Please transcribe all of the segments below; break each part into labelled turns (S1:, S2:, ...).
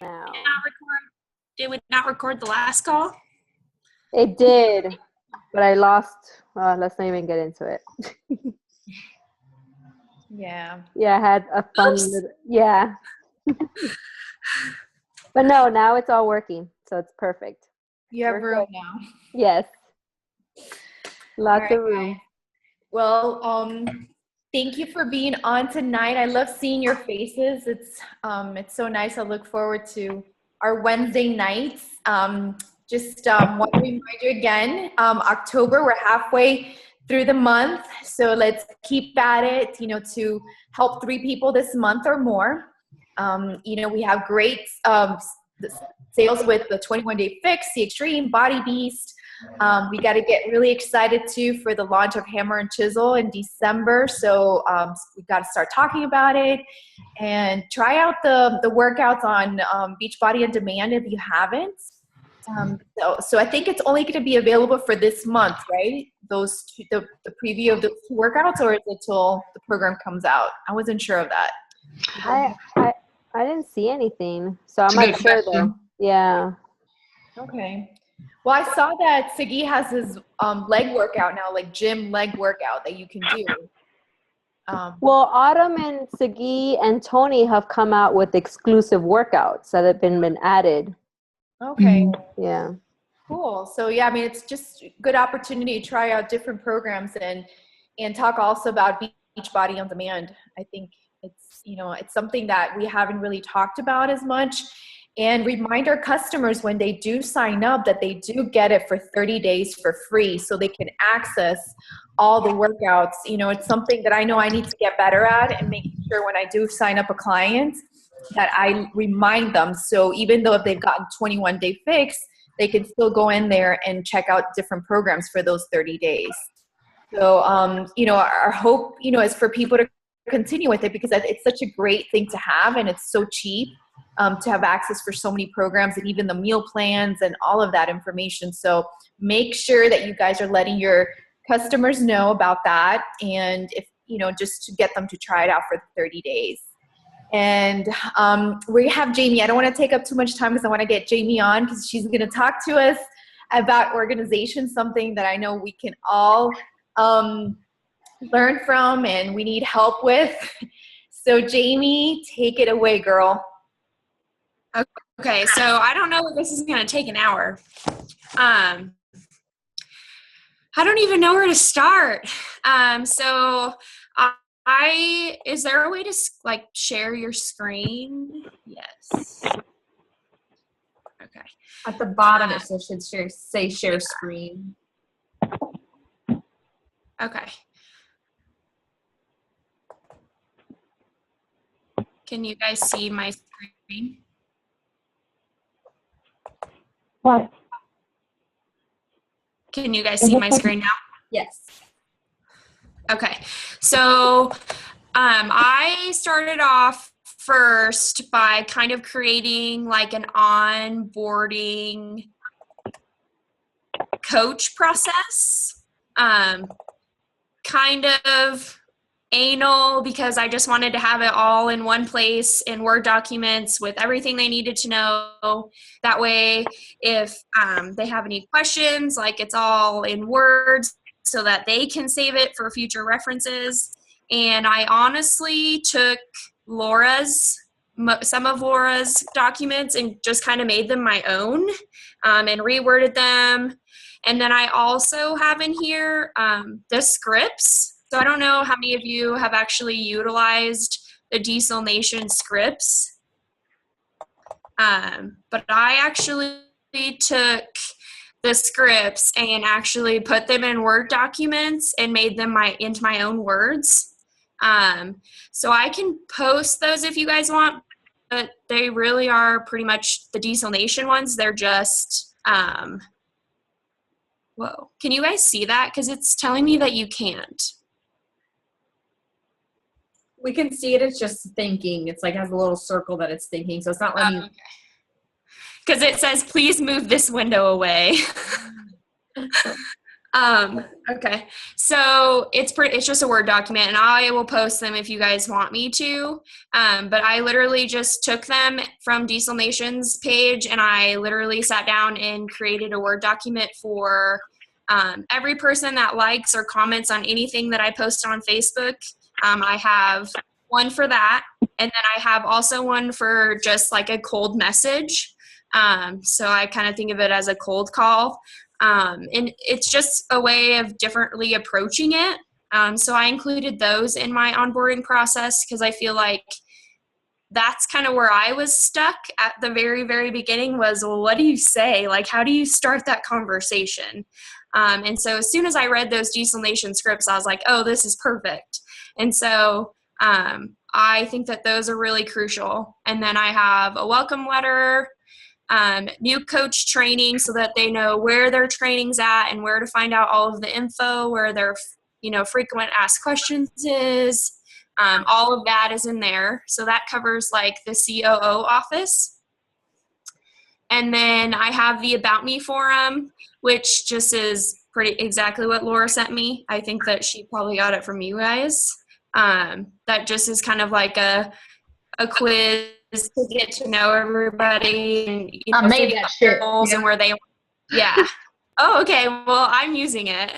S1: now.
S2: Did we not record the last call?
S1: It did, but I lost. Let's not even get into it.
S3: Yeah.
S1: Yeah, I had a fun. Yeah. But no, now it's all working, so it's perfect.
S3: You have
S1: We're
S3: room
S1: good.
S3: now.
S1: Yes. Lots
S3: All right,
S1: of room.
S3: guys. Well, thank you for being on tonight. I love seeing your faces. It's so nice. I look forward to our Wednesday nights. Just want to remind you again, October, we're halfway through the month. So let's keep at it, to help 3 people this month or more. We have great sales with the 21-day fix, the extreme, Body Beast. We got to get really excited too for the launch of Hammer and Chisel in December. So we've got to start talking about it and try out the workouts on Beachbody On Demand if you haven't. So I think it's only going to be available for this month, right? Those two, the preview of the 2 workouts, or is it till the program comes out? I wasn't sure of that.
S1: I didn't see anything, so I'm not sure though. Yeah.
S3: Okay. Well, I saw that Sagi has his leg workout now, like gym leg workout that you can do.
S1: Well, Autumn and Sagi and Tony have come out with exclusive workouts that have been added.
S3: Okay.
S1: Yeah.
S3: Cool. So yeah, I mean, it's just a good opportunity to try out different programs and talk also about Beachbody On Demand. I think it's, it's something that we haven't really talked about as much. And remind our customers when they do sign up that they do get it for 30 days for free so they can access all the workouts. It's something that I know I need to get better at, and making sure when I do sign up a client that I remind them. So even though if they've gotten 21-day fix, they can still go in there and check out different programs for those 30 days. So, our hope, is for people to continue with it because it's such a great thing to have, and it's so cheap. To have access for so many programs and even the meal plans and all of that information. So make sure that you guys are letting your customers know about that. And if, just to get them to try it out for 30 days. And we have Jamie. I don't want to take up too much time because I want to get Jamie on because she's going to talk to us about organization, something that I know we can all learn from and we need help with. So Jamie, take it away, girl.
S2: Okay, so I don't know if this is going to take an hour. I don't even know where to start. So is there a way to share your screen? Yes. Okay.
S4: At the bottom, it should say share screen.
S2: Okay. Can you guys see my screen?
S5: What?
S2: Can you guys see my screen now?
S4: Yes.
S2: Okay. So I started off first by kind of creating like an onboarding coach process. Kind of anal because I just wanted to have it all in one place in Word documents with everything they needed to know. That way, if they have any questions, it's all in Word so that they can save it for future references. And I honestly took some of Laura's documents and just kind of made them my own and reworded them. And then I also have in here the scripts. So I don't know how many of you have actually utilized the Diesel Nation scripts, but I actually took the scripts and actually put them in Word documents and made them into my own words. So I can post those if you guys want, but they really are pretty much the Diesel Nation ones. They're just, whoa, can you guys see that? Because it's telling me that you can't.
S4: We can see it. It's just thinking. It's has a little circle that it's thinking. So it's not letting you.
S2: Because it says, please move this window away. Okay. So it's just a Word document, and I will post them if you guys want me to. But I literally just took them from Diesel Nation's page, and I literally sat down and created a Word document for every person that likes or comments on anything that I post on Facebook. I have one for that, and then I have also one for just like a cold message. So I kind of think of it as a cold call. And it's just a way of differently approaching it. So I included those in my onboarding process because I feel like that's kind of where I was stuck at the very, very beginning was, well, what do you say? Like, how do you start that conversation? And so as soon as I read those Diesel Nation scripts, I was like, oh, this is perfect. And so I think that those are really crucial. And then I have a welcome letter, new coach training so that they know where their training's at and where to find out all of the info, where their, frequent asked questions is. All of that is in there. So that covers like the COO office. And then I have the About Me forum, which just is pretty exactly what Laura sent me. I think that she probably got it from you guys. That just is kind of like a quiz to get to know everybody and
S4: I made that shit.
S2: And where they Oh, okay. Well, I'm using it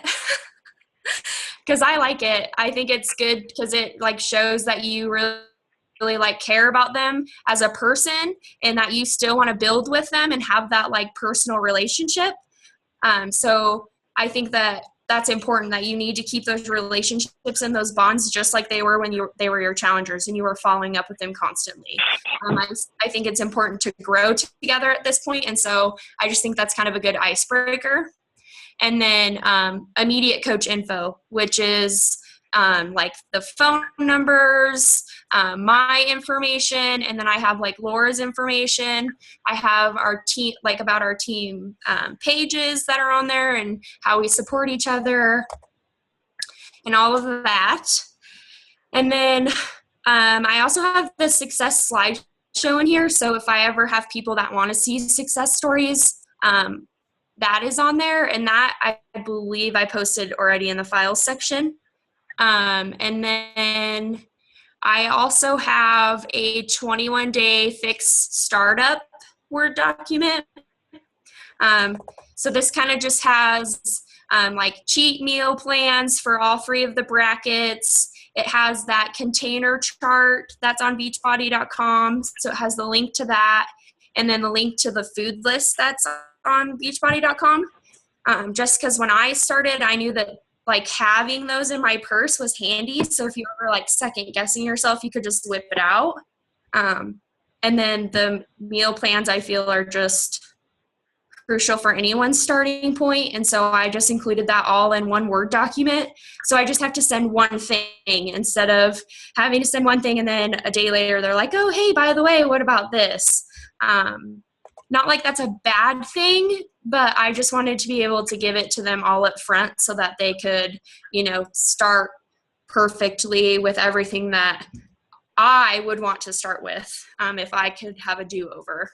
S2: because I like it. I think it's good because it like shows that you really like care about them as a person and that you still want to build with them and have that like personal relationship. So I think that that's important, that you need to keep those relationships and those bonds just like they were when they were your challengers and you were following up with them constantly. I think it's important to grow together at this point, and so I just think that's kind of a good icebreaker. And then immediate coach info, which is like the phone numbers, my information, and then I have like Laura's information. I have our team, like about our team pages that are on there and how we support each other and all of that. And then I also have the success slideshow in here. So if I ever have people that want to see success stories, that is on there. And that I believe I posted already in the files section. And then I also have a 21-day fixed startup Word document. So this kind of just has like cheat meal plans for all 3 of the brackets. It has that container chart that's on beachbody.com. So it has the link to that. And then the link to the food list that's on beachbody.com. Just because when I started, I knew that like having those in my purse was handy. So if you were like second guessing yourself, you could just whip it out. And then the meal plans I feel are just crucial for anyone's starting point. And so I just included that all in one Word document. So I just have to send one thing instead of having to send one thing and then a day later they're like, oh, hey, by the way, what about this? Not like that's a bad thing, but I just wanted to be able to give it to them all up front so that they could, start perfectly with everything that I would want to start with if I could have a do-over.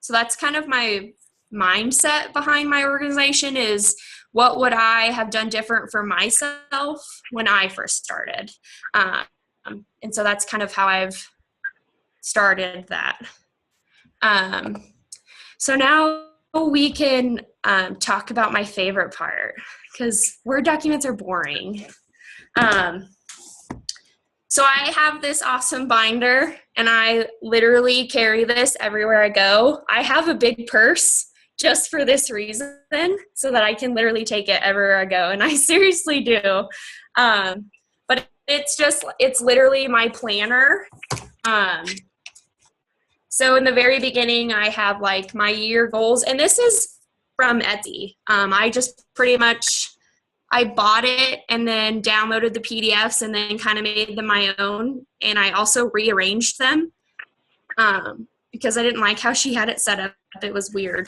S2: So that's kind of my mindset behind my organization is what would I have done different for myself when I first started. And so that's kind of how I've started that. So now we can talk about my favorite part because Word documents are boring. So I have this awesome binder and I literally carry this everywhere I go. I have a big purse just for this reason so that I can literally take it everywhere I go. And I seriously do. But it's literally my planner. So in the very beginning, I have like my year goals, and this is from Etsy. I just pretty much, I bought it and then downloaded the PDFs and then kind of made them my own. And I also rearranged them because I didn't like how she had it set up. It was weird.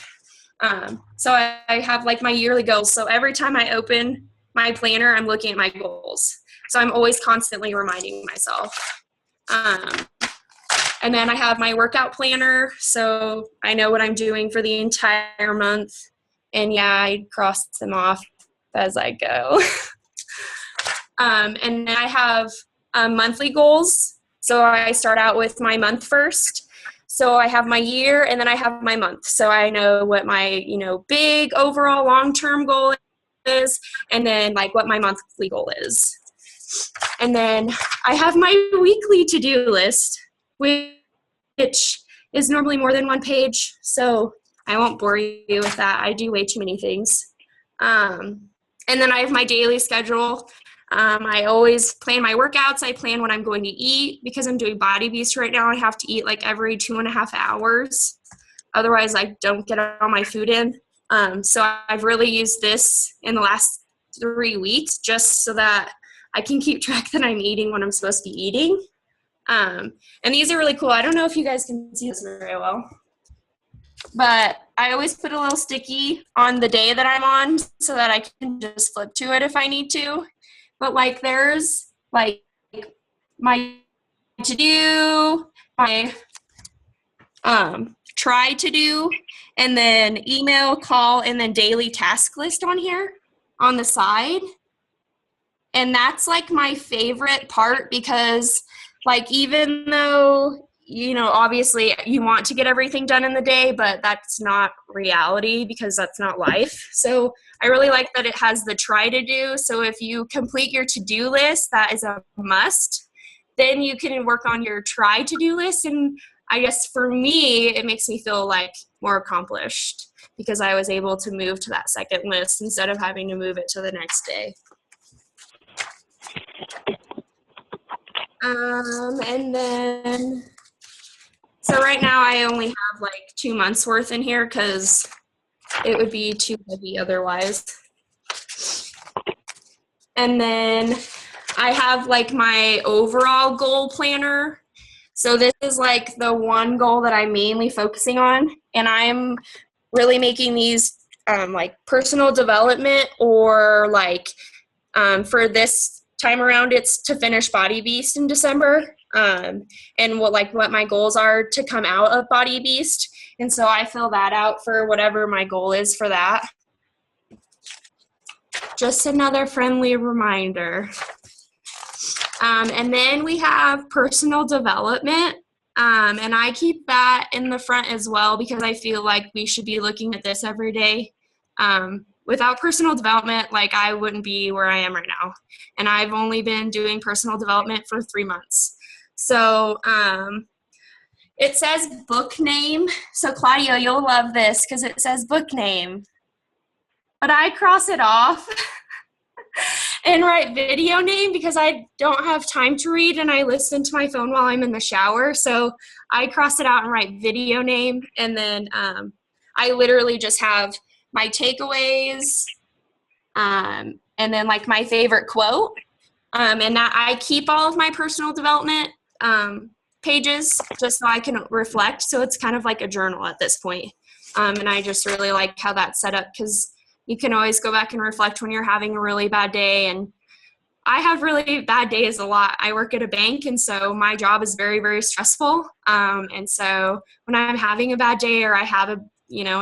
S2: So I have like my yearly goals. So every time I open my planner, I'm looking at my goals. So I'm always constantly reminding myself. And then I have my workout planner, so I know what I'm doing for the entire month. And yeah, I cross them off as I go. And then I have monthly goals. So I start out with my month first. So I have my year and then I have my month. So I know what my, big overall long-term goal is, and then like what my monthly goal is. And then I have my weekly to-do list, which is normally more than one page. So I won't bore you with that. I do way too many things. And then I have my daily schedule. I always plan my workouts. I plan what I'm going to eat. Because I'm doing Body Beast right now, I have to eat like every 2.5 hours. Otherwise, I don't get all my food in. So I've really used this in the last 3 weeks just so that I can keep track that I'm eating what I'm supposed to be eating. And these are really cool. I don't know if you guys can see this very well. But I always put a little sticky on the day that I'm on so that I can just flip to it if I need to. But like there's like my to do, my try to do, and then email, call, and then daily task list on here on the side. And that's like my favorite part because like even though obviously you want to get everything done in the day, but that's not reality because that's not life. So I really like that it has the try to do. So if you complete your to-do list, that is a must. Then you can work on your try to-do list. And I guess for me, it makes me feel like more accomplished because I was able to move to that second list instead of having to move it to the next day. And then, so right now I only have like 2 months worth in here because it would be too heavy otherwise. And then I have like my overall goal planner. So this is like the one goal that I'm mainly focusing on. And I'm really making these like personal development or like for this time around it's to finish Body Beast in December. And what my goals are to come out of Body Beast. And so I fill that out for whatever my goal is for that. Just another friendly reminder. And then we have personal development. And I keep that in the front as well because I feel like we should be looking at this every day. Without personal development, like I wouldn't be where I am right now. And I've only been doing personal development for 3 months. So it says book name. So Claudio, you'll love this because it says book name. But I cross it off and write video name because I don't have time to read and I listen to my phone while I'm in the shower. So I cross it out and write video name. And then I literally just have my takeaways and then like my favorite quote. And that I keep all of my personal development pages just so I can reflect. So it's kind of like a journal at this point. And I just really like how that's set up because you can always go back and reflect when you're having a really bad day. And I have really bad days a lot. I work at a bank, and so my job is very, very stressful. And so when I'm having a bad day or I have a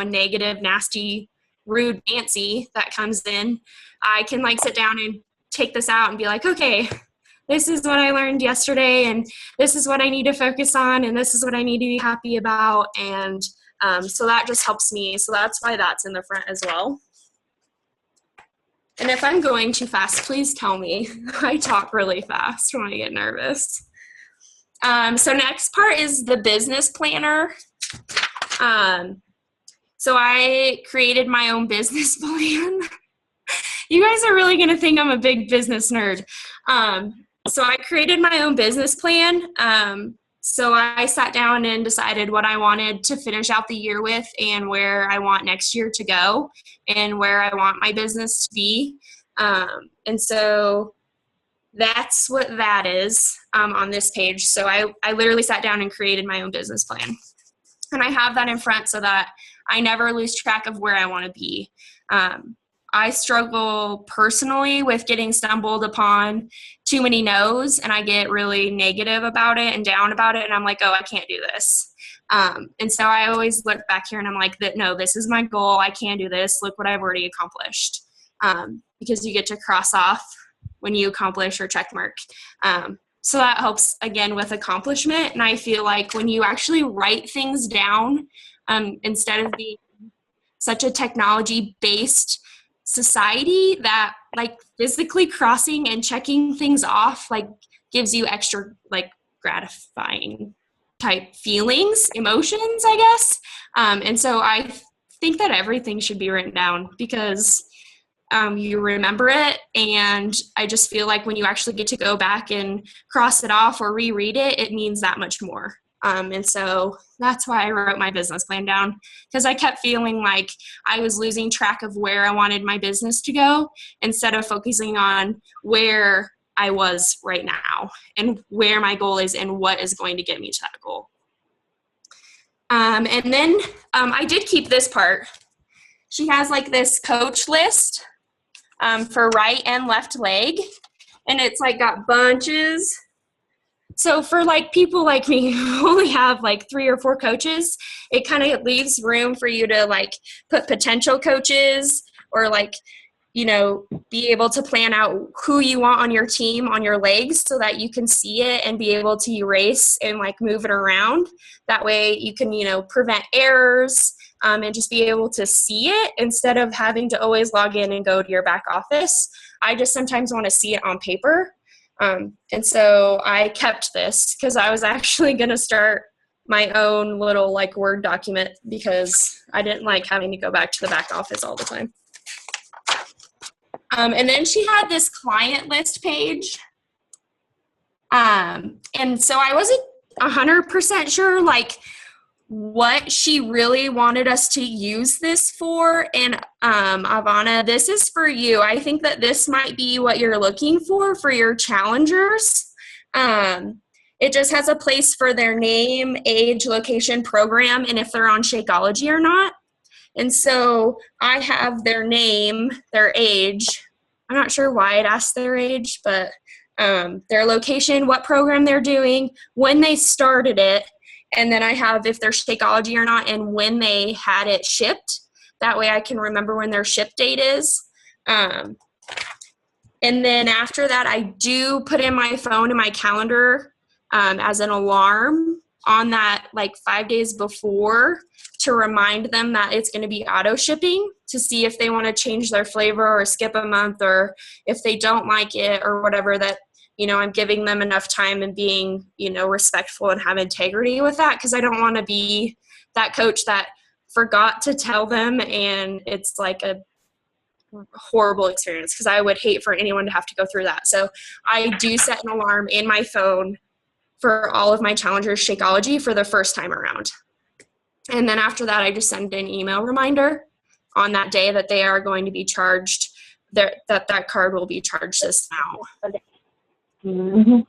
S2: negative, nasty, rude Nancy that comes in, I can like sit down and take this out and be like, okay, this is what I learned yesterday, and this is what I need to focus on, and this is what I need to be happy about. And so that just helps me. So that's why that's in the front as well. And if I'm going too fast, please tell me. I talk really fast when I get nervous. So next part is the business planner. So I created my own business plan. You guys are really going to think I'm a big business nerd. So I created my own business plan. So I sat down and decided what I wanted to finish out the year with and where I want next year to go and where I want my business to be. And so that's what that is on this page. So I literally sat down and created my own business plan. And I have that in front so that I never lose track of where I want to be. I struggle personally with getting stumbled upon too many no's, and I get really negative about it and down about it, and I'm like, oh, I can't do this. And so I always look back here and I'm like, no, this is my goal. I can do this. Look what I've already accomplished. because you get to cross off when you accomplish or check mark. So that helps, again, with accomplishment. And I feel like when you actually write things down, instead of being such a technology-based society, that like physically crossing and checking things off like gives you extra like gratifying type feelings, emotions, I guess. And so I think that everything should be written down because you remember it. And I just feel like when you actually get to go back and cross it off or reread it, it means that much more. And so that's why I wrote my business plan down, because I kept feeling like I was losing track of where I wanted my business to go instead of focusing on where I was right now and where my goal is and what is going to get me to that goal. And then I did keep this part. She has like this coach list for right and left leg, and it's like got bunches. So for like people like me who only have like 3 or 4 coaches, it kind of leaves room for you to like put potential coaches or like, you know, be able to plan out who you want on your team on your legs so that you can see it and be able to erase and like move it around. That way you can, you know, prevent errors and just be able to see it instead of having to always log in and go to your back office. I just sometimes want to see it on paper. And so I kept this because I was actually going to start my own little like Word document because I didn't like having to go back to the back office all the time. And then she had this client list page. And so I wasn't 100% sure like what she really wanted us to use this for. And Ivana, this is for you. I think that this might be what you're looking for your challengers. It just has a place for their name, age, location, program, and if they're on Shakeology or not. And so I have their name, their age. I'm not sure why it asked their age, but their location, what program they're doing, when they started it, and then I have if they're Shakeology or not and when they had it shipped. That way I can remember when their ship date is. And then after that, I do put in my phone and my calendar as an alarm on that like 5 days before to remind them that it's going to be auto shipping to see if they want to change their flavor or skip a month or if they don't like it or whatever, that, you know, I'm giving them enough time and being, you know, respectful and have integrity with that, because I don't want to be that coach that forgot to tell them and it's like a horrible experience, because I would hate for anyone to have to go through that. So I do set an alarm in my phone for all of my challengers Shakeology for the first time around. And then after that, I just send an email reminder on that day that they are going to be charged, that card will be charged this amount.
S5: Mm-hmm.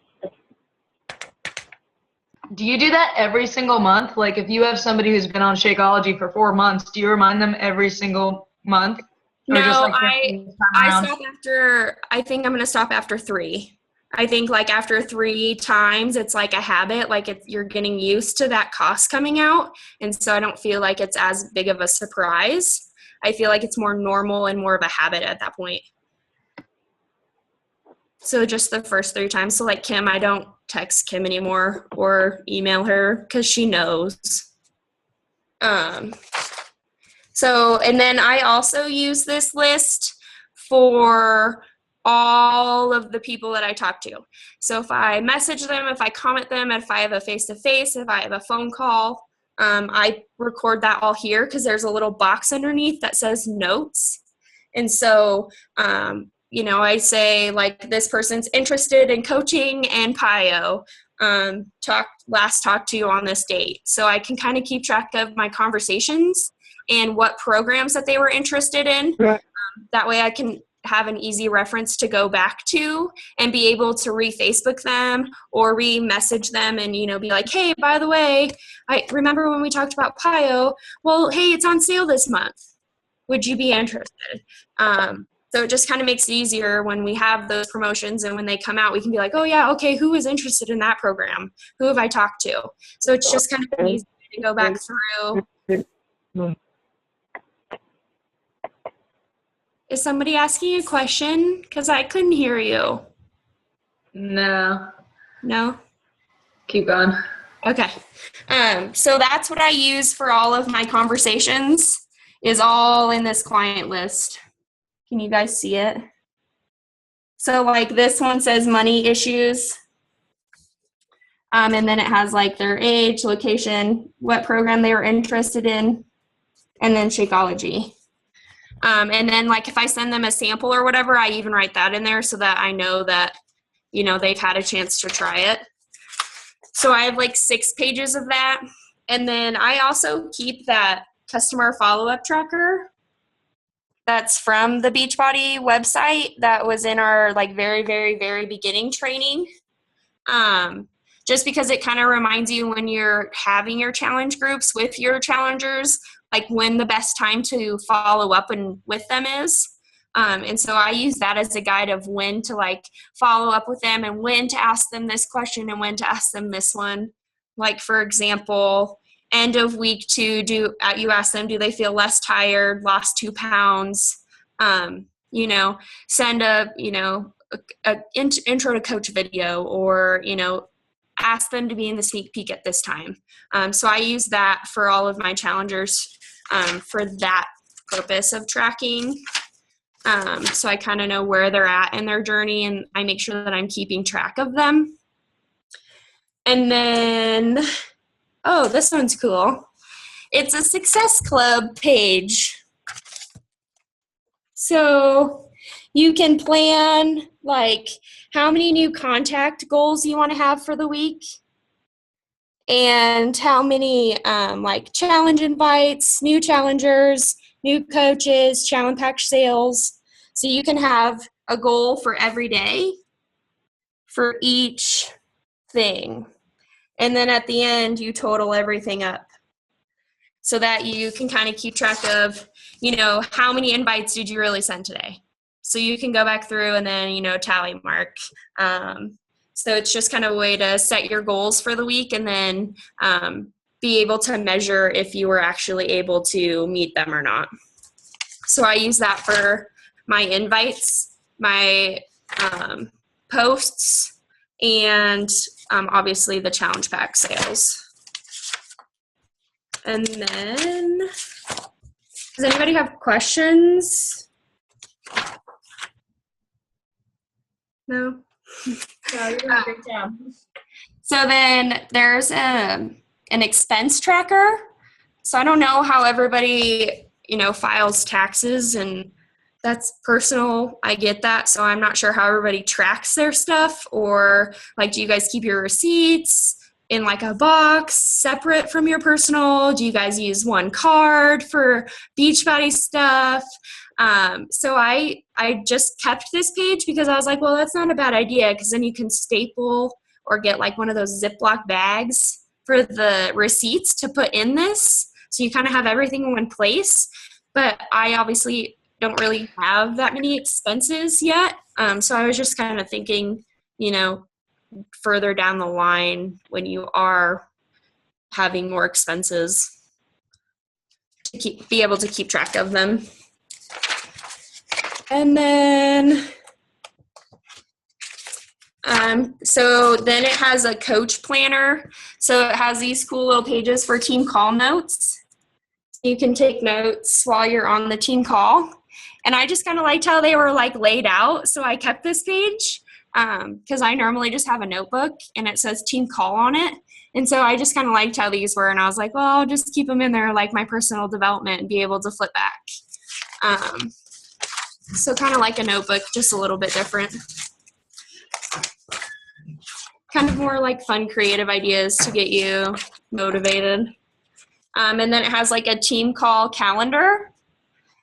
S5: Do you do that every single month? Like if you have somebody who's been on Shakeology for 4 months, do you remind them every single month? Or
S2: No,
S5: just like
S2: I stop after, I think I'm going to stop after 3. I think like after 3 times, it's like a habit, like you're getting used to that cost coming out. And so I don't feel like it's as big of a surprise. I feel like it's more normal and more of a habit at that point. So just the first 3 times. So like Kim, I don't text Kim anymore or email her because she knows. So, and then I also use this list for all of the people that I talk to. So if I message them, if I comment them, if I have a face-to-face, if I have a phone call, I record that all here because there's a little box underneath that says notes. And so, you know, I say like this person's interested in coaching and PIO, last talked to you on this date. So I can kind of keep track of my conversations and what programs that they were interested in.
S5: Right.
S2: That way I can have an easy reference to go back to and be able to re-Facebook them or re-message them and, you know, be like, hey, by the way, I remember when we talked about PIO? Well, hey, it's on sale this month. Would you be interested? So it just kind of makes it easier when we have those promotions and when they come out, we can be like, oh yeah, okay, who is interested in that program? Who have I talked to? So it's just kind of easy to go back through. Is somebody asking a question? Because I couldn't hear you.
S5: No.
S2: No?
S5: Keep going.
S2: Okay. So that's what I use for all of my conversations, is all in this client list. Can you guys see it? So like this one says money issues. And then it has like their age, location, what program they were interested in, and then Shakeology. And then like if I send them a sample or whatever, I even write that in there so that I know that, you know, they've had a chance to try it. So I have like 6 pages of that. And then I also keep that customer follow-up tracker that's from the Beachbody website that was in our like very, very, very beginning training. Just because it kind of reminds you when you're having your challenge groups with your challengers, like when the best time to follow up and with them is. And so I use that as a guide of when to like follow up with them and when to ask them this question and when to ask them this one. Like for example, end of week 2, you ask them, do they feel less tired, lost 2 pounds? You know, send a intro to coach video, or, you know, ask them to be in the sneak peek at this time. So I use that for all of my challengers for that purpose of tracking. So I kind of know where they're at in their journey, and I make sure that I'm keeping track of them. And then, oh, this one's cool. It's a Success Club page. So you can plan like how many new contact goals you want to have for the week, and how many like challenge invites, new challengers, new coaches, challenge pack sales. So you can have a goal for every day for each thing. And then at the end, you total everything up so that you can kind of keep track of, you know, how many invites did you really send today? So you can go back through and then, you know, tally mark. So it's just kind of a way to set your goals for the week and then be able to measure if you were actually able to meet them or not. So I use that for my invites, my posts, and obviously the challenge pack sales. And then, does anybody have questions? No?
S4: No, you're doing a great job.
S2: So then there's an expense tracker. So I don't know how everybody, you know, files taxes, and that's personal. I get that. So I'm not sure how everybody tracks their stuff, or like, do you guys keep your receipts in like a box separate from your personal? Do you guys use one card for Beachbody stuff? So I just kept this page because I was like, well, that's not a bad idea, because then you can staple or get like one of those Ziploc bags for the receipts to put in this. So you kind of have everything in one place. But I obviously don't really have that many expenses yet. So I was just kind of thinking, you know, further down the line when you are having more expenses to be able to keep track of them. And then, so then it has a coach planner. So it has these cool little pages for team call notes. You can take notes while you're on the team call. And I just kind of liked how they were like laid out. So I kept this page because I normally just have a notebook and it says team call on it. And so I just kind of liked how these were. And I was like, well, I'll just keep them in there like my personal development and be able to flip back. So kind of like a notebook, just a little bit different. Kind of more like fun, creative ideas to get you motivated. And then it has like a team call calendar.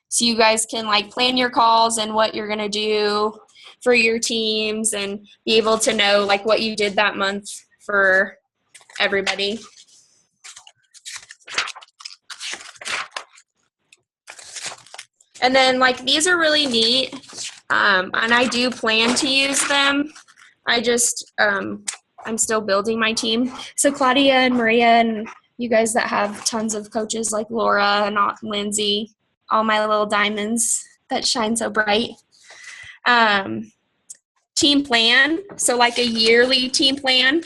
S2: So you guys can like plan your calls and what you're going to do for your teams and be able to know like what you did that month for everybody. And then like these are really neat, and I do plan to use them. I just, I'm still building my team. So Claudia and Maria and you guys that have tons of coaches like Laura and Lindsay, all my little diamonds, that shine so bright. Team plan, so like a yearly team plan.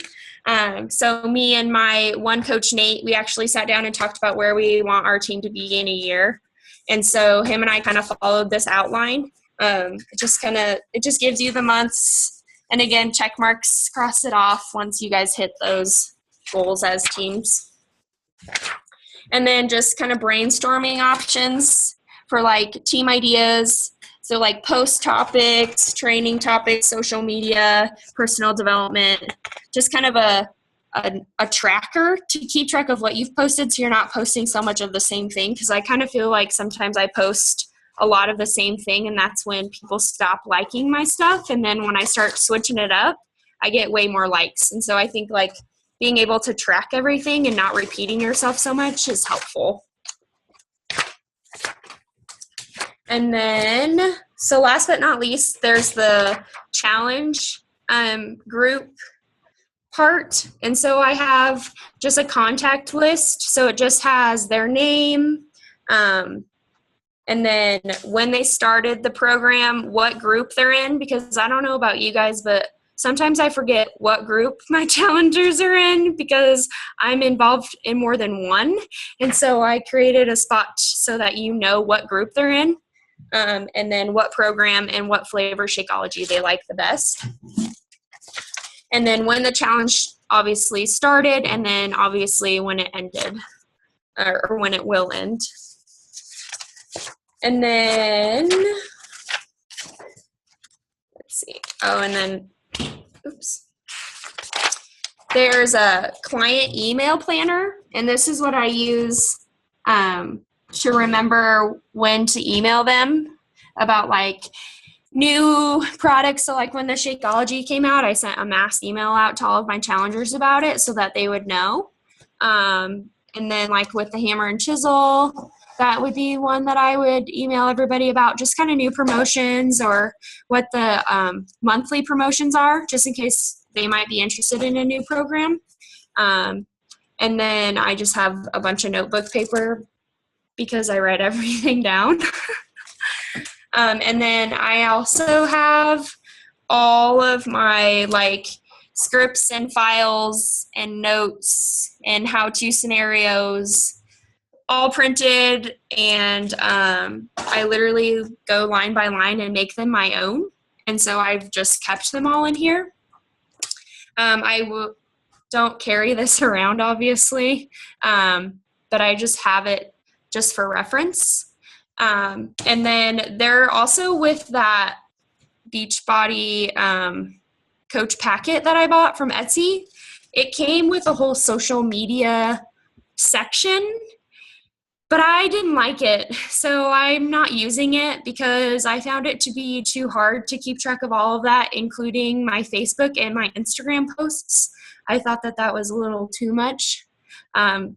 S2: So me and my one coach, Nate, we actually sat down and talked about where we want our team to be in a year. And so him and I kind of followed this outline. It just gives you the months, and again, check marks, cross it off once you guys hit those goals as teams. And then just kind of brainstorming options for like team ideas. So like post topics, training topics, social media, personal development, just kind of a tracker to keep track of what you've posted, so you're not posting so much of the same thing. Because I kind of feel like sometimes I post a lot of the same thing, and that's when people stop liking my stuff. And then when I start switching it up, I get way more likes. And so I think like being able to track everything and not repeating yourself so much is helpful. And then, so last but not least, there's the challenge group part. And so I have just a contact list. So it just has their name, and then when they started the program, what group they're in, because I don't know about you guys, but sometimes I forget what group my challengers are in because I'm involved in more than one. And so I created a spot so that you know what group they're in, and then what program and what flavor Shakeology they like the best. And then when the challenge obviously started, and then obviously when it ended, or when it will end. And then, let's see. Oh, and then, oops. There's a client email planner, and this is what I use to remember when to email them about like new products. So like when the Shakeology came out, I sent a mass email out to all of my challengers about it so that they would know. And then like with the hammer and chisel, that would be one that I would email everybody about, just kind of new promotions or what the monthly promotions are, just in case they might be interested in a new program. And then I just have a bunch of notebook paper because I write everything down. And then I also have all of my like scripts and files and notes and how-to scenarios all printed, and I literally go line by line and make them my own. And so I've just kept them all in here. Don't carry this around, obviously, but I just have it just for reference. And then they're also with that Beachbody Coach packet that I bought from Etsy. It came with a whole social media section, but I didn't like it, so I'm not using it because I found it to be too hard to keep track of all of that, including my Facebook and my Instagram posts. I thought that that was a little too much. I'm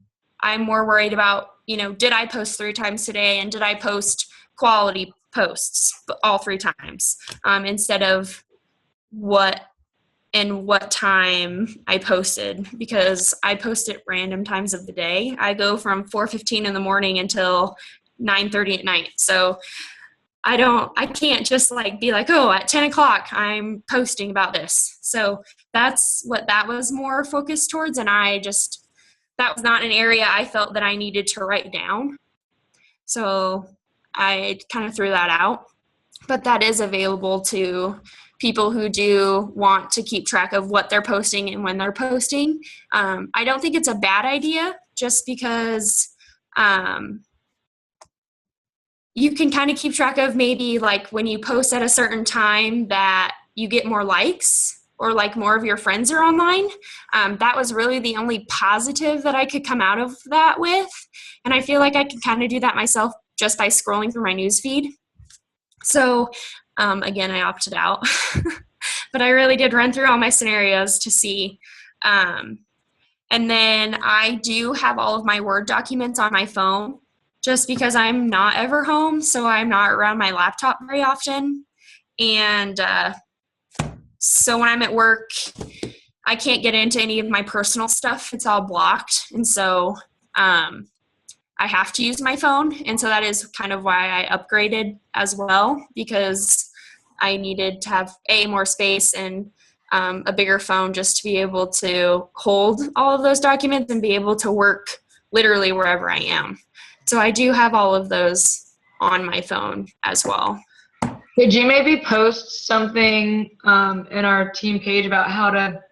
S2: more worried about, did I post 3 times today, and did I post quality posts all 3 times, instead of what time I posted, because I post at random times of the day. I go from 4:15 in the morning until 9:30 at night. So I can't just like be like, oh, at 10 o'clock I'm posting about this. So that's what that was more focused towards. And that was not an area I felt that I needed to write down. So I kind of threw that out, but that is available to people who do want to keep track of what they're posting and when they're posting. I don't think it's a bad idea, just because you can kind of keep track of maybe like when you post at a certain time that you get more likes, or like more of your friends are online. That was really the only positive that I could come out of that with. And I feel like I can kind of do that myself just by scrolling through my newsfeed. So again, I opted out, but I really did run through all my scenarios to see. And then I do have all of my Word documents on my phone, just because I'm not ever home, so I'm not around my laptop very often. And so when I'm at work, I can't get into any of my personal stuff. It's all blocked. And so I have to use my phone. And so that is kind of why I upgraded as well, because I needed to have more space and a bigger phone just to be able to hold all of those documents and be able to work literally wherever I am. So I do have all of those on my phone as well.
S5: Could you maybe post something in our team page about how to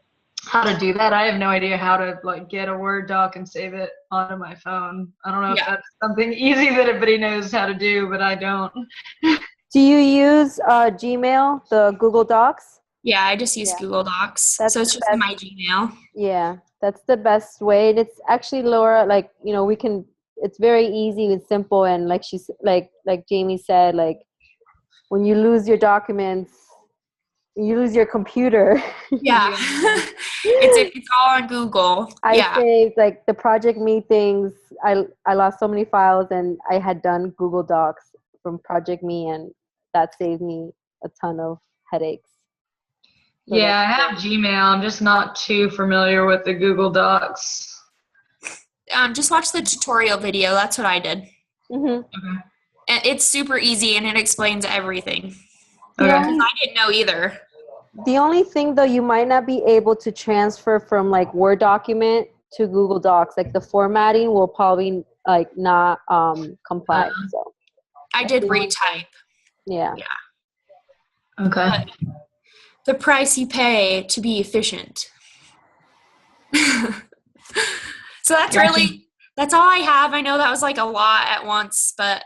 S5: do that? I have no idea how to like get a Word doc and save it onto my phone. I don't know if that's something easy that everybody knows how to do, but I don't.
S1: Do you use Gmail, the Google Docs?
S2: Yeah, I just use Google Docs. So it's just in my Gmail.
S1: Yeah, that's the best way. And it's actually, Laura, like, you know, it's very easy and simple. And like like Jamie said, like when you lose your documents, you lose your computer.
S2: Yeah. It's all on Google.
S1: I saved like the Project Me things. I lost so many files, and I had done Google Docs from Project Me, and that saved me a ton of headaches. So
S5: yeah, I have Gmail. I'm just not too familiar with the Google Docs.
S2: Just watch the tutorial video. That's what I did.
S1: Mm-hmm.
S5: Okay.
S2: And it's super easy, and it explains everything.
S5: Okay.
S2: I didn't know either.
S1: The only thing, though, you might not be able to transfer from like Word document to Google Docs. Like the formatting will probably like not comply. So
S2: I did retype.
S1: Yeah.
S5: Okay.
S2: But the price you pay to be efficient. So that's all I have. I know that was like a lot at once, but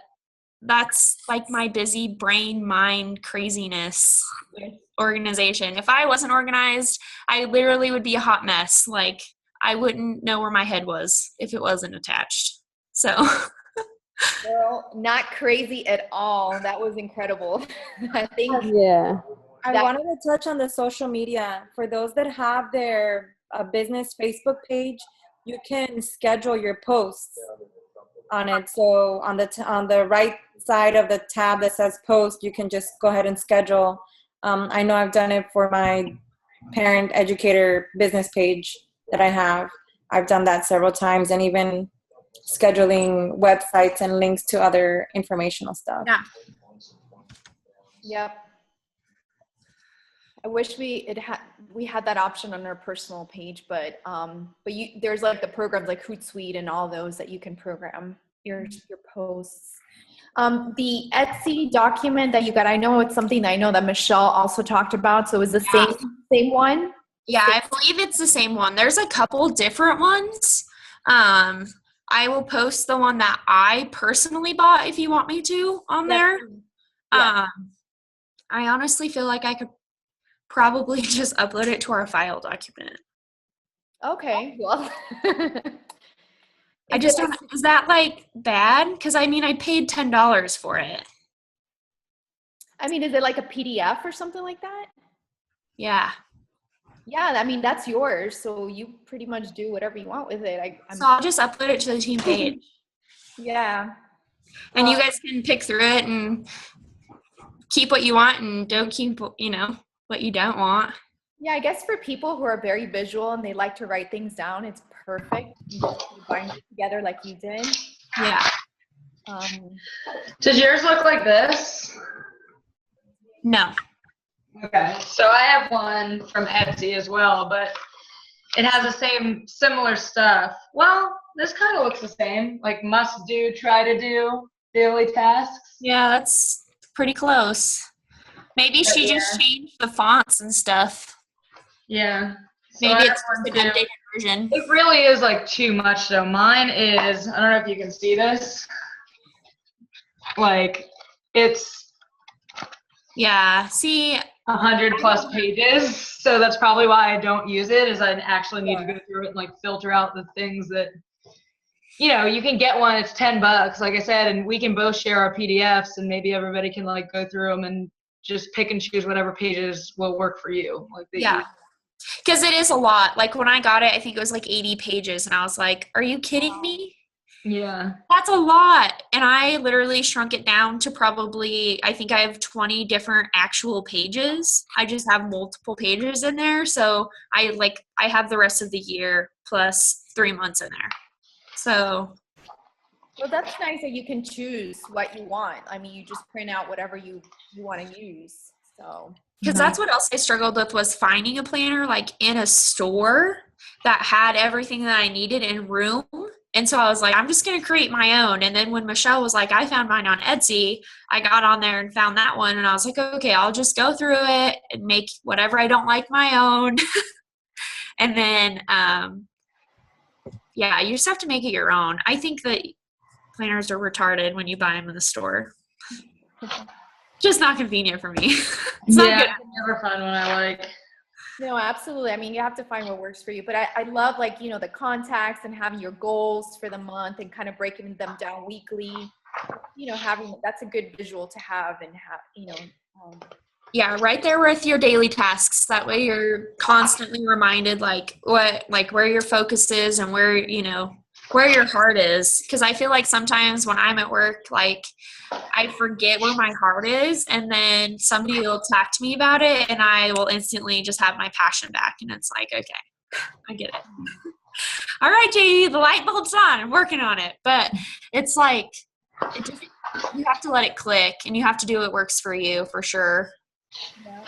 S2: that's like my busy brain mind craziness with organization. If I wasn't organized, I literally would be a hot mess. Like I wouldn't know where my head was if it wasn't attached. So
S3: Girl, not crazy at all. That was incredible. I think
S6: I wanted to touch on the social media. For those that have their business Facebook page, you can schedule your posts on it. So on the right side of the tab that says post, you can just go ahead and schedule. I know I've done it for my parent educator business page that I have. I've done that several times, and even scheduling websites and links to other informational stuff.
S2: Yeah.
S3: Yep. I wish we had that option on our personal page, but there's like the programs like Hootsuite and all those that you can program your posts. The Etsy document that you got, I know it's something that I know that Michelle also talked about. So is the same one?
S2: Yeah, I believe it's the same one. There's a couple different ones. I will post the one that I personally bought if you want me to on there.
S3: Yeah.
S2: I honestly feel like I could probably just upload it to our file document.
S3: Okay, well.
S2: I just don't, is that like bad? Because I mean, I paid $10 for it.
S3: I mean, is it like a PDF or something like that?
S2: Yeah.
S3: Yeah, I mean, that's yours. So you pretty much do whatever you want with it.
S2: So I'll just upload it to the team page.
S3: Yeah.
S2: And you guys can pick through it and keep what you want and don't keep, what you don't want.
S3: Yeah, I guess for people who are very visual and they like to write things down, it's perfect. You just bind it together like you did.
S2: Yeah.
S5: Does yours look like this?
S2: No.
S5: Okay, so I have one from Etsy as well, but it has the same similar stuff. Well, this kind of looks the same, like must do, try to do, daily tasks.
S2: Yeah, that's pretty close. Maybe she just changed the fonts and stuff.
S5: Yeah.
S2: Maybe it's an updated version.
S5: It really is like too much though. Mine is, I don't know if you can see this. Like it's.
S2: Yeah, see.
S5: 100+ pages. So that's probably why I don't use it, is I actually need to go through it and like filter out the things that, you can get one, it's $10, like I said, and we can both share our PDFs and maybe everybody can like go through them and just pick and choose whatever pages will work for you.
S2: Yeah. Because it is a lot. Like when I got it, I think it was like 80 pages and I was like, are you kidding me?
S5: Yeah.
S2: That's a lot. And I literally shrunk it down to probably, I think I have 20 different actual pages. I just have multiple pages in there. So I have the rest of the year plus 3 months in there. So
S3: Well, that's nice that you can choose what you want. I mean, you just print out whatever you want to use. So,
S2: because that's what else I struggled with, was finding a planner like in a store that had everything that I needed in room. And so I was like, I'm just going to create my own. And then when Michelle was like, I found mine on Etsy, I got on there and found that one. And I was like, okay, I'll just go through it and make whatever I don't like my own. And then, yeah, you just have to make it your own. I think that planners are retarded when you buy them in the store. Just not convenient for me. It's not good.
S5: Never find one I like.
S3: no, absolutely. I mean, you have to find what works for you. But I love, like, you know, the contacts and having your goals for the month and kind of breaking them down weekly. You know, that's a good visual to have and have, you know.
S2: Yeah, right there with your daily tasks. That way you're constantly reminded where your focus is and where your heart is. Because I feel like sometimes when I'm at work, like, I forget where my heart is, and then somebody will talk to me about it, and I will instantly just have my passion back. And it's like, okay, I get it. All right, Jamie, the light bulb's on. I'm working on it. But it's like, you have to let it click, and you have to do what works for you, for sure.
S3: Yeah.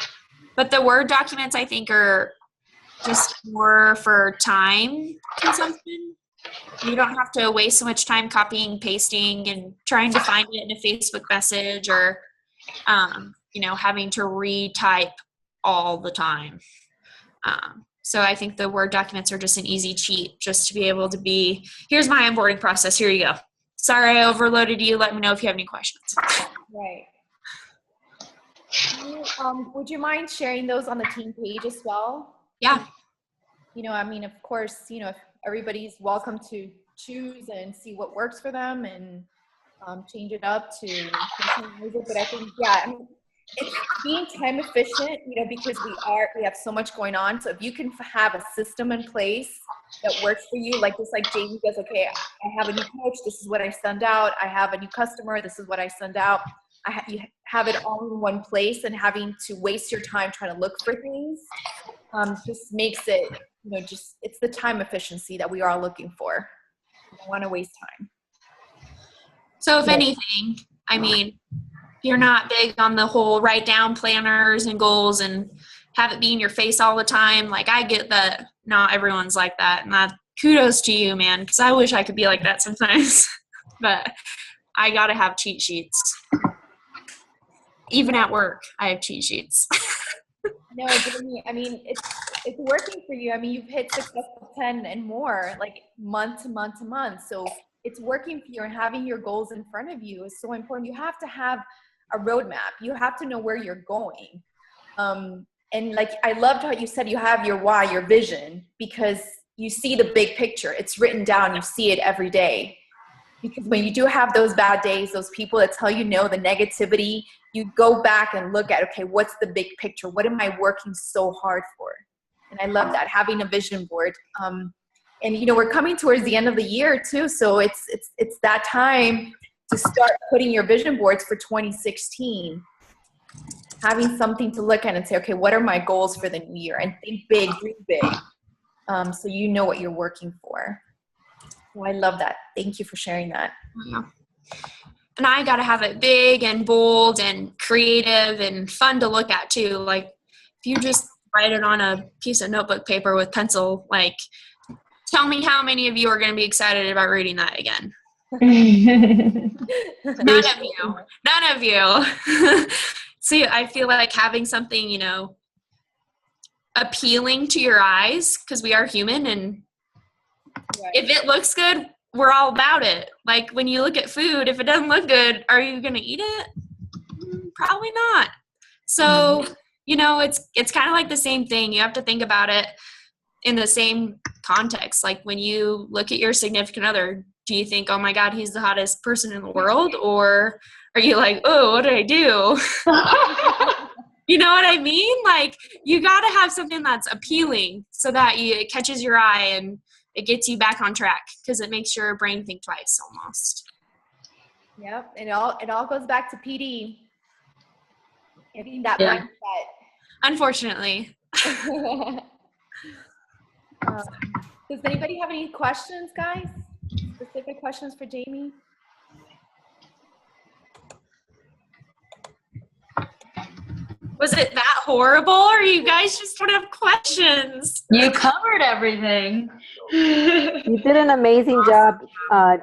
S2: But the Word documents, I think, are just more for time consumption. You don't have to waste so much time copying, pasting, and trying to find it in a Facebook message, or, having to retype all the time. So I think the Word documents are just an easy cheat, just to be able to be, here's my onboarding process. Here you go. Sorry I overloaded you. Let me know if you have any questions.
S3: Right. Would you mind sharing those on the team page as well?
S2: Yeah.
S3: You know, I mean, of course, you know, if everybody's welcome to choose and see what works for them and change it up to customize it. But I think, yeah, I mean, it's being time efficient, you know, because we have so much going on. So if you can have a system in place that works for you, like just like Jamie does, okay, I have a new coach, this is what I send out. I have a new customer, this is what I send out. You have it all in one place, and having to waste your time trying to look for things just makes it, you know, it's the time efficiency that we are looking for. We don't want to waste time.
S2: So if anything, I mean, you're not big on the whole write down planners and goals and have it be in your face all the time. Like, I get that not everyone's like that, and that kudos to you, man, because I wish I could be like that sometimes. But I gotta have cheat sheets. Even at work, I have cheat sheets.
S3: No, Jamie, I mean, it's working for you. I mean, you've hit successful 10 and more, like month to month to month. So it's working for you, and having your goals in front of you is so important. You have to have a roadmap. You have to know where you're going. And like, I loved how you said you have your why, your vision, because you see the big picture. It's written down. You see it every day. Because when you do have those bad days, those people that tell you no, the negativity, you go back and look at, okay, what's the big picture? What am I working so hard for? And I love that, having a vision board. And, you know, we're coming towards the end of the year too. So it's that time to start putting your vision boards for 2016, having something to look at and say, okay, what are my goals for the new year? And think big, dream big. So you know what you're working for. Well, I love that. Thank you for sharing that.
S2: Yeah. And I got to have it big and bold and creative and fun to look at too. Like, if you just write it on a piece of notebook paper with pencil, like, tell me how many of you are going to be excited about reading that again. None of you. See, I feel like having something, you know, appealing to your eyes, because we are human, and if it looks good, we're all about it. Like, when you look at food, if it doesn't look good, are you going to eat it? Probably not. So, you know, it's kind of like the same thing. You have to think about it in the same context. Like, when you look at your significant other, do you think, oh my God, he's the hottest person in the world? Or are you like, oh, what did I do? You know what I mean? Like, you got to have something that's appealing so that it catches your eye and it gets you back on track, because it makes your brain think twice almost.
S3: Yep. And it all goes back to PD. Getting that mindset.
S2: Unfortunately.
S3: Does anybody have any questions, guys? Specific questions for Jamie?
S2: Was it that horrible, or you guys just don't have questions?
S5: You covered everything.
S1: You did an amazing job,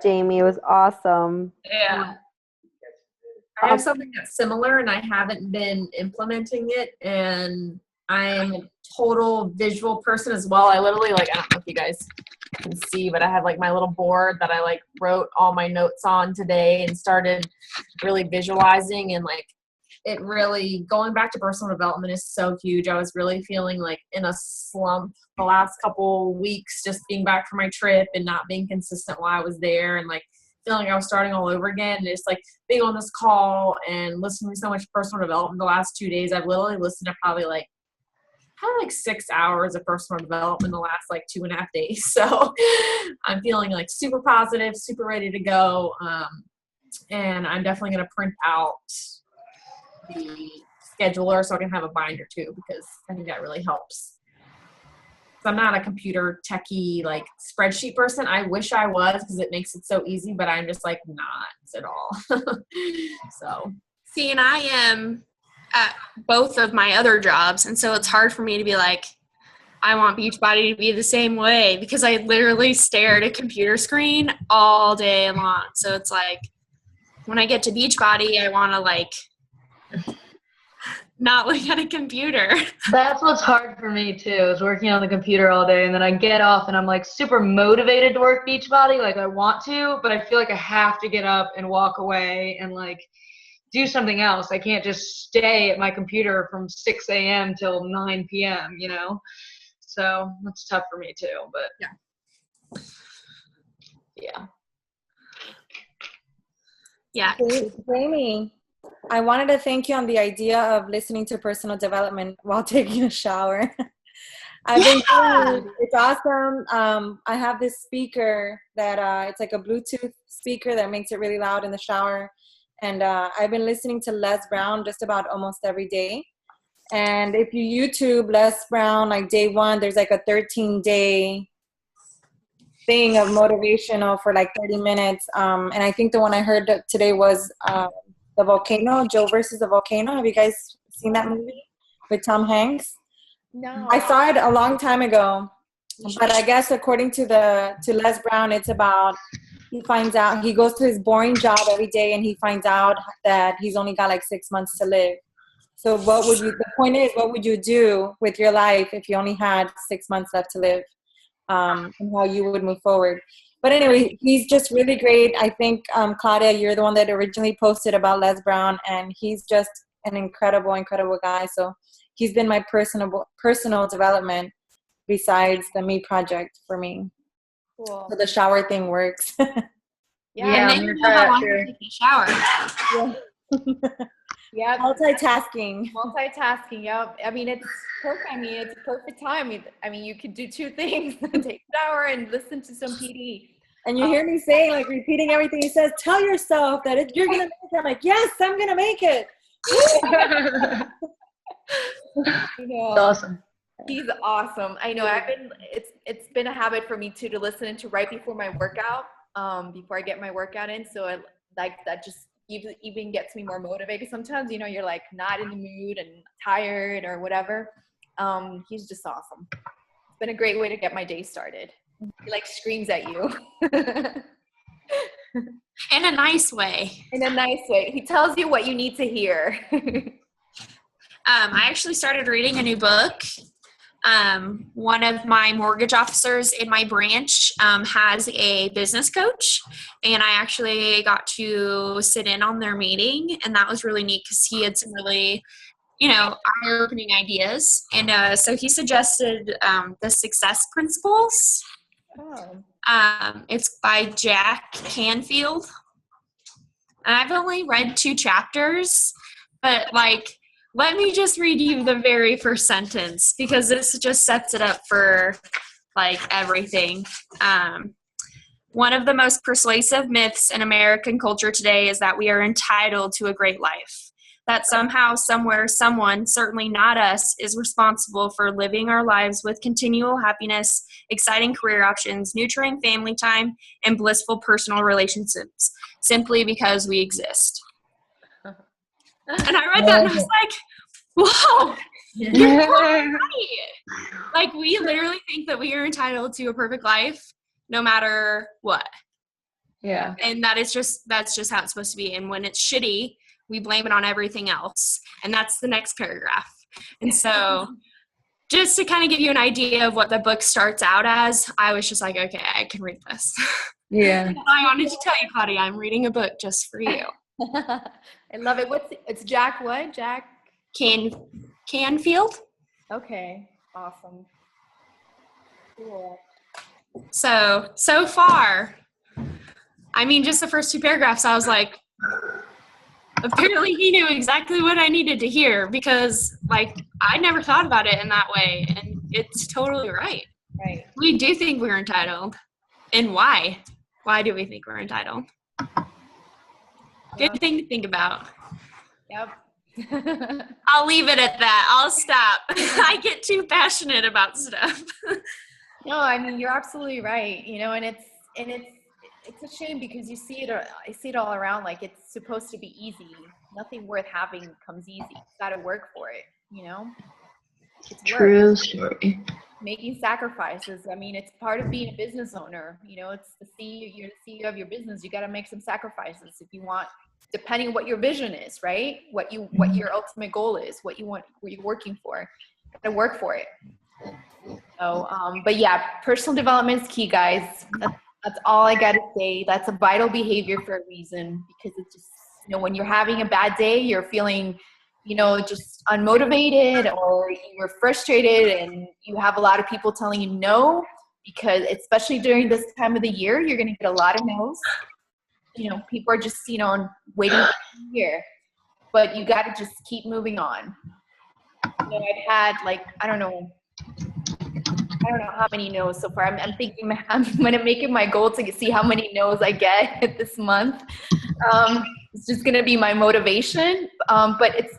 S1: Jamie. It was awesome.
S5: Yeah.
S4: I have something that's similar and I haven't been implementing it, and I'm a total visual person as well. I literally I don't know if you guys can see, but I have my little board that I wrote all my notes on today and started really visualizing, and it really, going back to personal development is so huge. I was really feeling in a slump the last couple weeks, just being back from my trip and not being consistent while I was there, and feeling like I was starting all over again. And just being on this call and listening to so much personal development the last 2 days. I've literally listened to probably 6 hours of personal development the last 2.5 days. So I'm feeling super positive, super ready to go. And I'm definitely going to print out the scheduler so I can have a binder too, because I think that really helps. So I'm not a computer techie spreadsheet person. I wish I was, because it makes it so easy, but I'm just not at all. So
S2: See, and I am at both of my other jobs, and so it's hard for me to be I want Beachbody to be the same way, because I literally stare at a computer screen all day long. So it's when I get to Beachbody, I want to not look at a computer.
S5: That's what's hard for me too, is working on the computer all day, and then I get off and I'm super motivated to work Beachbody, I want to, but I feel I have to get up and walk away and do something else. I can't just stay at my computer from 6 a.m. till 9 p.m., So that's tough for me too, but yeah.
S2: Yeah.
S6: Jamie, I wanted to thank you on the idea of listening to personal development while taking a shower. I've been doing it. It's awesome. I have this speaker that it's a Bluetooth speaker that makes it really loud in the shower. And I've been listening to Les Brown just about almost every day. And if you YouTube Les Brown, day one, there's a 13-day thing of motivational for 30 minutes. And I think the one I heard today was The Volcano, Joe versus the Volcano. Have you guys seen that movie with Tom Hanks?
S3: No.
S6: I saw it a long time ago, but I guess according to Les Brown, it's about, he finds out, he goes to his boring job every day and he finds out that he's only got 6 months to live. So the point is, what would you do with your life if you only had 6 months left to live, and how you would move forward? But anyway, he's just really great. I think, Claudia, you're the one that originally posted about Les Brown, and he's just an incredible, incredible guy. So he's been my personal development besides the Me Project for me.
S3: Cool.
S6: So the shower thing works.
S2: Yeah, and then you know how long to take a shower.
S3: Yeah.
S6: Multitasking.
S3: Yep. I mean, it's perfect. It's a perfect time. I mean, you could do two things: take a shower and listen to some PD.
S6: And you hear me saying, repeating everything he says. Tell yourself that you're gonna make it. I'm yes, I'm gonna make it.
S5: That's awesome.
S3: He's awesome. I know. It's been a habit for me too to listen to right before my workout, before I get my workout in. So that just even gets me more motivated. Sometimes, you're not in the mood and tired or whatever. He's just awesome. It's been a great way to get my day started. He screams at you.
S2: In a nice way.
S3: In a nice way. He tells you what you need to hear.
S2: I actually started reading a new book. One of my mortgage officers in my branch has a business coach, and I actually got to sit in on their meeting, and that was really neat because he had some really, eye-opening ideas. And so he suggested the Success Principles.
S3: Oh.
S2: It's by Jack Canfield. And I've only read 2 chapters, but let me just read you the very first sentence because this just sets it up for everything. One of the most persuasive myths in American culture today is that we are entitled to a great life. That somehow, somewhere, someone, certainly not us, is responsible for living our lives with continual happiness, exciting career options, nurturing family time, and blissful personal relationships, simply because we exist. And I read that and I was Whoa. You're totally right. Like, we literally think that we are entitled to a perfect life no matter what.
S5: Yeah.
S2: And that's just how it's supposed to be. And when it's shitty, we blame it on everything else. And that's the next paragraph. And so just to kind of give you an idea of what the book starts out as, I was just like, okay, I can read this.
S5: Yeah.
S2: I wanted to tell you, Claudia, I'm reading a book just for you.
S3: I love it. It's Jack what? Jack?
S2: Canfield?
S3: Okay. Awesome. Cool.
S2: So far, I mean, just the first 2 paragraphs, I was like, apparently he knew exactly what I needed to hear, because, like, I never thought about it in that way, and it's totally right.
S3: Right.
S2: We do think we're entitled. And why? Why do we think we're entitled? Good thing to think about.
S3: Yep.
S2: I'll leave it at that. I'll stop. I get too passionate about stuff.
S3: No, I mean, you're absolutely right. You know, and it's a shame because you see it. I see it all around. Like, it's supposed to be easy. Nothing worth having comes easy. You got to work for it. You know. It's work.
S5: True story.
S3: Making sacrifices. I mean, it's part of being a business owner. You know, it's you're the CEO of your business. You got to make some sacrifices if you want, depending on what your vision is, right? What your ultimate goal is, what you want, what you're working for. You got to work for it. So, but yeah, personal development is key, guys. That's all I got to say. That's a vital behavior for a reason, because it's just, you know, when you're having a bad day, you're feeling, you know, just unmotivated, or you're frustrated and you have a lot of people telling you no, because especially during this time of the year, you're going to get a lot of no's. You know, people are just, you know, waiting to hear, but you got to just keep moving on. You know, I've had, like, I don't know how many no's so far. I'm thinking I'm going to make it my goal to see how many no's I get this month. It's just going to be my motivation. But it's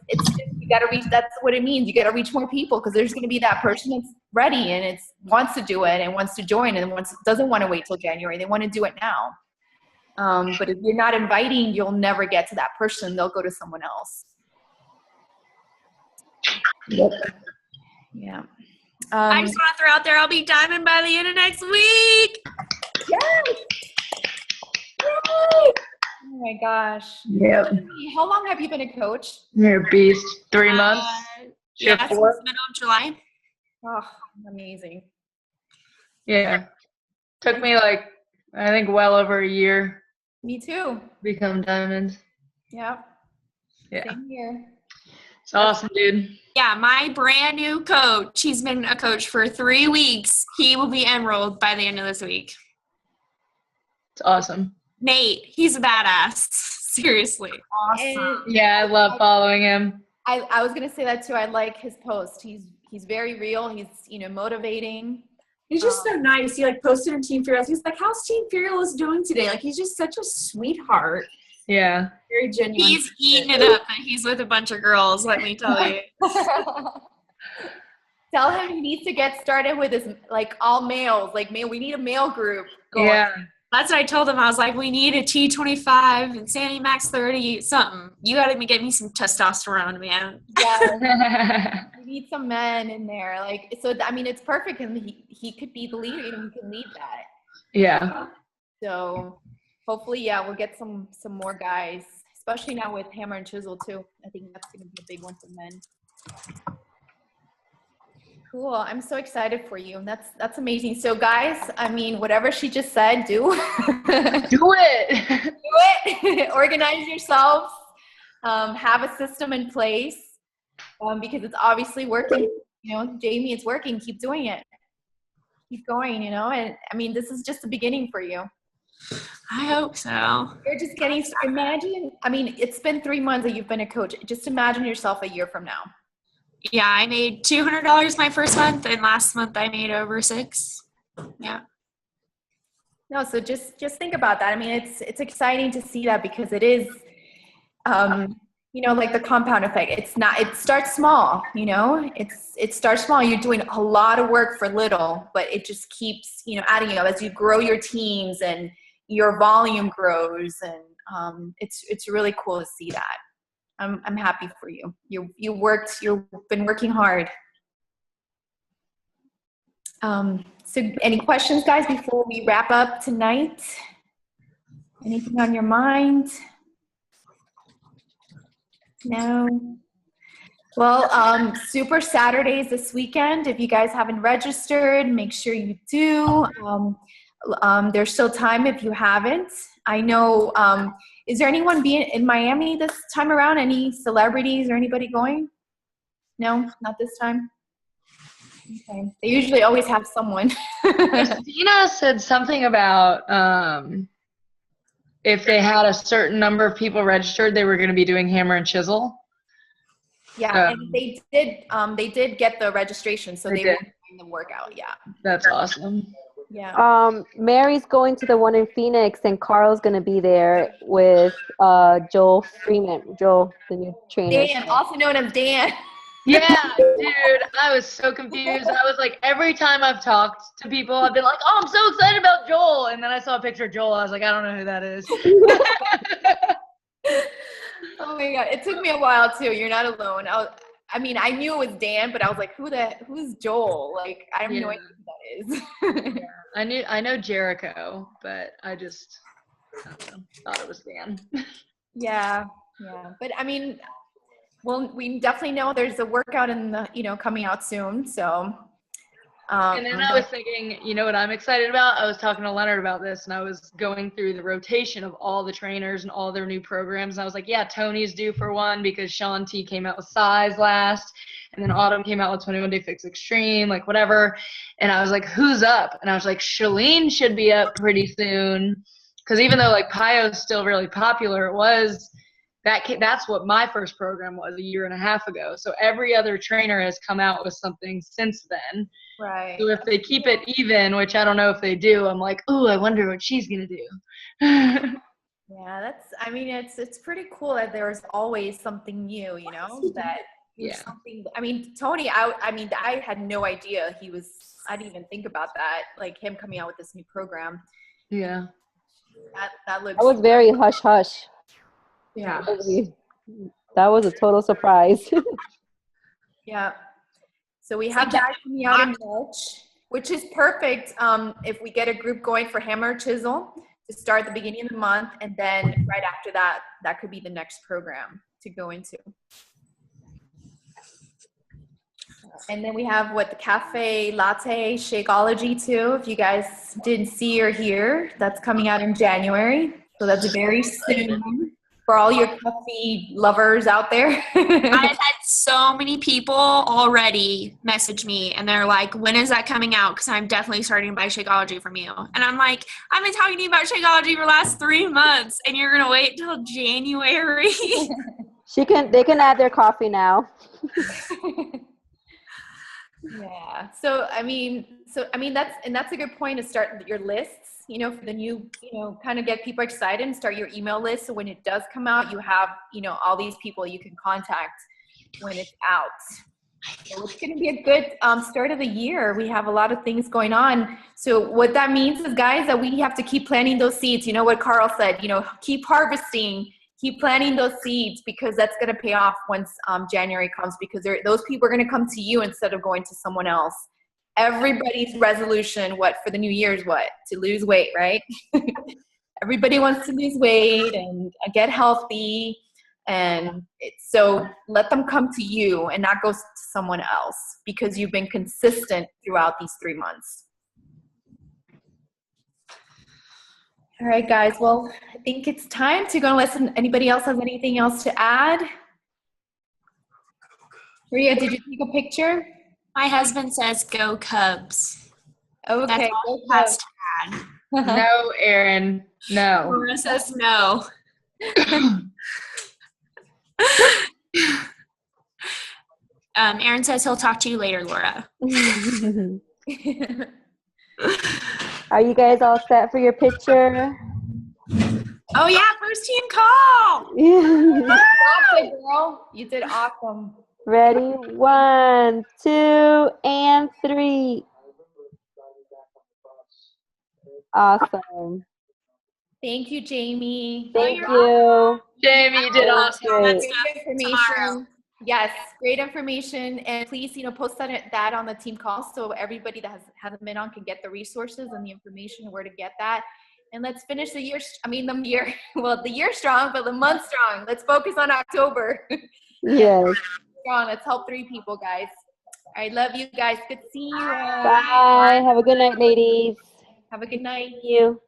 S3: you got to reach, that's what it means. You got to reach more people, because there's going to be that person that's ready and wants to do it and wants to join, and doesn't want to wait till January. They want to do it now. But if you're not inviting, you'll never get to that person. They'll go to someone else.
S5: Yep.
S3: Yeah.
S2: I just want to throw out there, I'll be diamond by the end of next week.
S3: Yes! Yay! Oh my gosh.
S5: Yep.
S3: How long have you been a coach?
S5: You're a beast. 3 months.
S2: Yeah,
S5: Sure,
S2: since
S5: 4.
S2: the middle of July.
S3: Oh, amazing.
S5: Yeah. Took me, like, I think well over a year
S3: Me too.
S5: to become diamond.
S3: Yeah.
S5: Yeah.
S3: Same here.
S5: It's awesome, dude.
S2: Yeah, my brand new coach, he's been a coach for 3 weeks. He will be emerald by the end of this week.
S5: It's awesome.
S2: Nate, he's a badass. Seriously.
S3: Awesome.
S5: Yeah, I love following him.
S3: I was gonna say that too. I like his post. He's very real. He's, you know, motivating.
S4: He's just so nice. He like posted in Team Fearless. He's like, how's Team Fearless doing today? Like, he's just such a sweetheart.
S5: Yeah.
S4: Very genuine.
S2: He's eating it up, and he's with a bunch of girls, let me tell you.
S3: Tell him he needs to get started with his, like, all males. Like, we need a male group going.
S5: Yeah.
S2: That's what I told him. I was like, we need a T25 and Sandy Max 30, something. You got to get me some testosterone, man.
S3: Yeah. We need some men in there. Like, so, I mean, it's perfect. And he could be the leader. You know, he can lead that.
S5: Yeah.
S3: So hopefully, yeah, we'll get some more guys, especially now with Hammer and Chisel too. I think that's going to be a big one for men. Cool. I'm so excited for you. That's amazing. So guys, I mean, whatever she just said, do.
S5: Do it.
S3: Do it. Organize yourselves. Have a system in place, because it's obviously working. You know, Jamie, it's working. Keep doing it. Keep going, you know. And I mean, this is just the beginning for you.
S2: I hope so.
S3: You're just getting, imagine, I mean, it's been 3 months that you've been a coach. Just imagine yourself a year from now.
S2: Yeah, I made $200 my first month, and last month I made over $6. Yeah.
S3: No, so just think about that. I mean, it's exciting to see that, because it is, you know, like the compound effect. It starts small, you know, it starts small. You're doing a lot of work for little, but it just keeps, you know, adding up as you grow your teams and your volume grows. And it's really cool to see that. I'm happy for you. You've been working hard. So any questions, guys, before we wrap up tonight? Anything on your mind? No? Well, Super Saturdays this weekend. If you guys haven't registered, make sure you do. There's still time if you haven't. I know, is there anyone being in Miami this time around? Any celebrities or anybody going? No, not this time? Okay. They usually always have someone.
S5: Christina said something about if they had a certain number of people registered, they were going to be doing hammer and chisel.
S3: Yeah, and they did get the registration, so they were doing the workout. Yeah.
S5: That's awesome.
S3: Yeah.
S1: Mary's going to the one in Phoenix, and Carl's going to be there with Joel Freeman. Joel, the new trainer.
S3: Dan, also known as Dan.
S5: Yeah, dude, I was so confused. I was like, every time I've talked to people, I've been like, oh, I'm so excited about Joel. And then I saw a picture of Joel. I was like, I don't know who that is.
S3: Oh my God. It took me a while too. You're not alone. I mean, I knew it was Dan, but I was like, who's Joel? Like, I have no idea who that is.
S5: I know Jericho, but I don't know, thought it was Dan.
S3: Yeah. But I mean, well, we definitely know there's a workout coming out soon. So.
S5: And then I was thinking, you know what I'm excited about? I was talking to Leonard about this, and I was going through the rotation of all the trainers and all their new programs. And I was like, yeah, Tony's due for one because Sean T came out with Size last, and then Autumn came out with 21 Day Fix Extreme, like whatever. And I was like, who's up? And I was like, Shalene should be up pretty soon. Because even though like Pio's still really popular, that's what my first program was a year and a half ago. So every other trainer has come out with something since then.
S3: Right.
S5: So if they keep it even, which I don't know if they do, I'm like, ooh, I wonder what she's gonna do.
S3: Yeah, it's pretty cool that there's always something new, that something. I mean, Tony, I had no idea I didn't even think about that, like him coming out with this new program.
S5: Yeah.
S3: That looks.
S1: I was very hush hush.
S3: Yeah.
S1: That was a total surprise.
S3: Yeah. So we have that coming out in March, which is perfect if we get a group going for hammer chisel to start at the beginning of the month, and then right after that could be the next program to go into. And then we have the cafe latte Shakeology too. If you guys didn't see or hear, that's coming out in January. So that's very soon. For all your coffee lovers out there.
S2: I've had so many people already message me, and they're like, when is that coming out? Because I'm definitely starting to buy Shakeology from you. And I'm like, I've been talking to you about Shakeology for the last 3 months, and you're going to wait till January.
S1: They can add their coffee now.
S3: Yeah. So I mean that's a good point to start your lists, for the new, kind of get people excited and start your email list. So when it does come out, you have, all these people you can contact when it's out. So it's going to be a good start of the year. We have a lot of things going on. So what that means is, guys, that we have to keep planting those seeds. You know what Carl said, keep harvesting, keep planting those seeds, because that's going to pay off once January comes, because those people are going to come to you instead of going to someone else. Everybody's resolution, for the new year is to lose weight, right? Everybody wants to lose weight and get healthy. And so let them come to you and not go to someone else, because you've been consistent throughout these 3 months. All right, guys. Well, I think it's time to go listen. Anybody else has anything else to add? Maria, did you take a picture?
S2: My husband says, go Cubs.
S3: Okay.
S2: That's all he has to add.
S5: No, Erin, no.
S2: Laura says no. Aaron says he'll talk to you later, Laura.
S1: Are you guys all set for your picture?
S2: Oh yeah, first team call.
S3: Awesome, girl. You did awesome.
S1: Ready? 1, 2, and 3. Awesome.
S3: Thank you, Jamie.
S1: Thank
S2: you're
S1: you.
S5: Jamie, you did
S1: That was
S5: awesome.
S1: great.
S3: Great information. Yes, great information. And please, post that on the team call so everybody that hasn't been on can get the resources and the information where to get that. And let's finish the year. The year strong, but the month strong. Let's focus on October.
S1: Yes.
S3: Strong. Let's help 3 people, guys. I love you guys. Good to see you.
S1: Bye. Have a good night, ladies.
S3: Have a good night.
S1: See you.